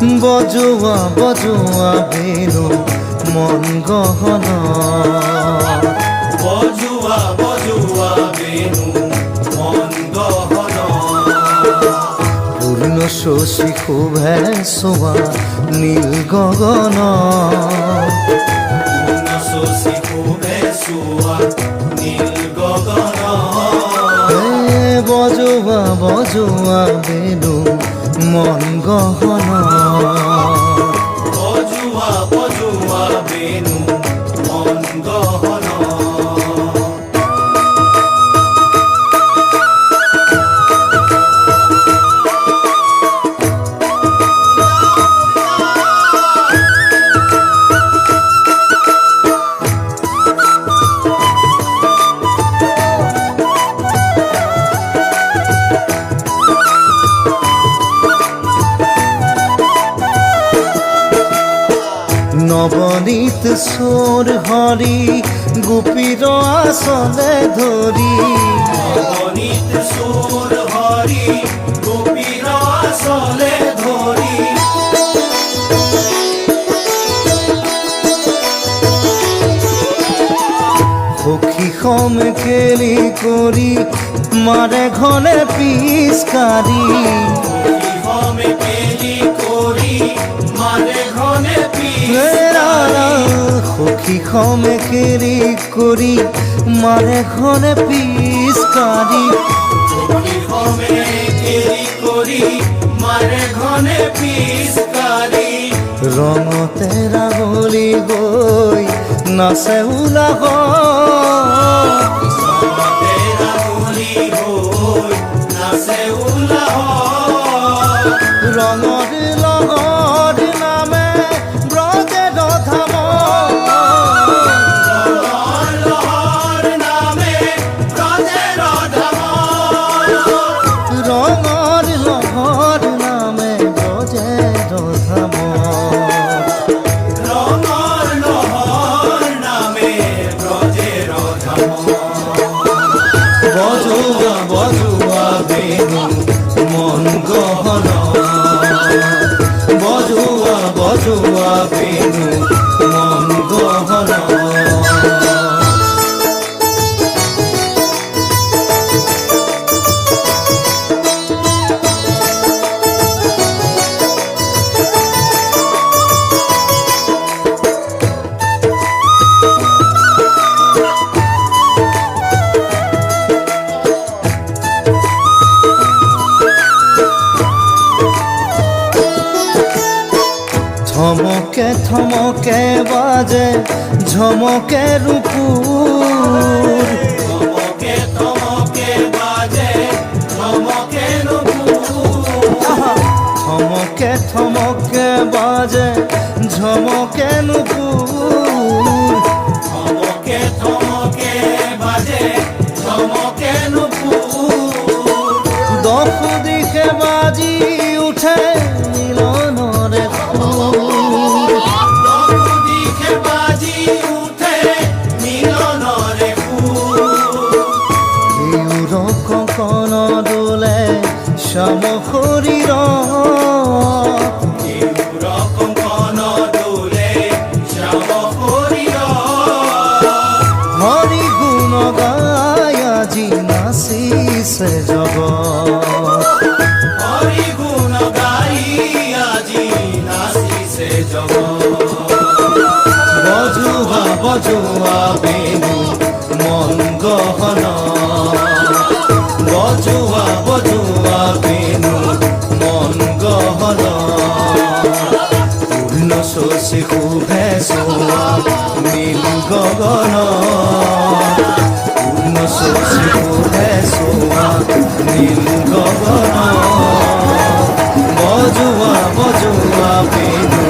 বজোৱা বজোৱা বেণু মন গহন, বজোৱা বজোৱা বেণু মন গহন। পূর্ণ শশী শোভে চোৱা নীল গগন, পূৰ্ণ শশী শোভে চোৱা নীল গগন। বজোৱা বজোৱা বেণু মন গহন, বজোৱা বজোৱা বেণু মন গহন। নবনীত সোর হরি গোপীর আসলে ধরি, নবনীত সুর হরি গোপীর আসলে ধরি। সখী সম খেলি কৰি মাৰে ঘনে পিচকাৰি, হমে কেলি করি মানে ঘনে সখী সম খেলি কৰি মাৰে ঘনে পিচকাৰি, হমে কেলি করি মানে ঘনে পিচকারি। ৰঙতে ৰাগলি গৈ নাচে উলাহ, তেরা বলি হই নাচে উলাহ। ৰঙৰ লগৰ নামে ব্ৰজে ধাম, লহর নামে ব্রজের ধাম। ৰঙৰ লগৰ নামে ব্ৰজে ধাম। রঙর লহর নামে ব্রজের ধাম। বজোৱা বজোৱা বেণু মন গহন, বজোৱা বজোৱা বেণু মন গহন। থমকে থমকে বাজে ঝমকে রূপুর, থমকে থমকে বাজে থমকে নুপুর। থমকে থমকে বাজে ঝমকে নুপুর, থমকে থমকে বাজে থমকে নুপুর। দশ দিশে বাজি উঠে মিলনরে সুর, দিকে বাজি উঠে মিলনরে ফুল। কেউর কঙ্কন দোলে শ্যাম শরীর, কেউর কঙ্কন দোলে শ্যাম শরীর। হরি গুণ গায় আজি নাচিছে জগত, হরি গুণ গাই আজি নাচিছে জগত। বজোৱা বজোৱা বেণু মন গহন, বজোৱা বজোৱা বেণু মন গহন। পূৰ্ণ শশী শোভে চোৱা নীল গগন, পূৰ্ণ শশী শোভে চোৱা নীল গগন। বজোৱা বজোৱা বেণু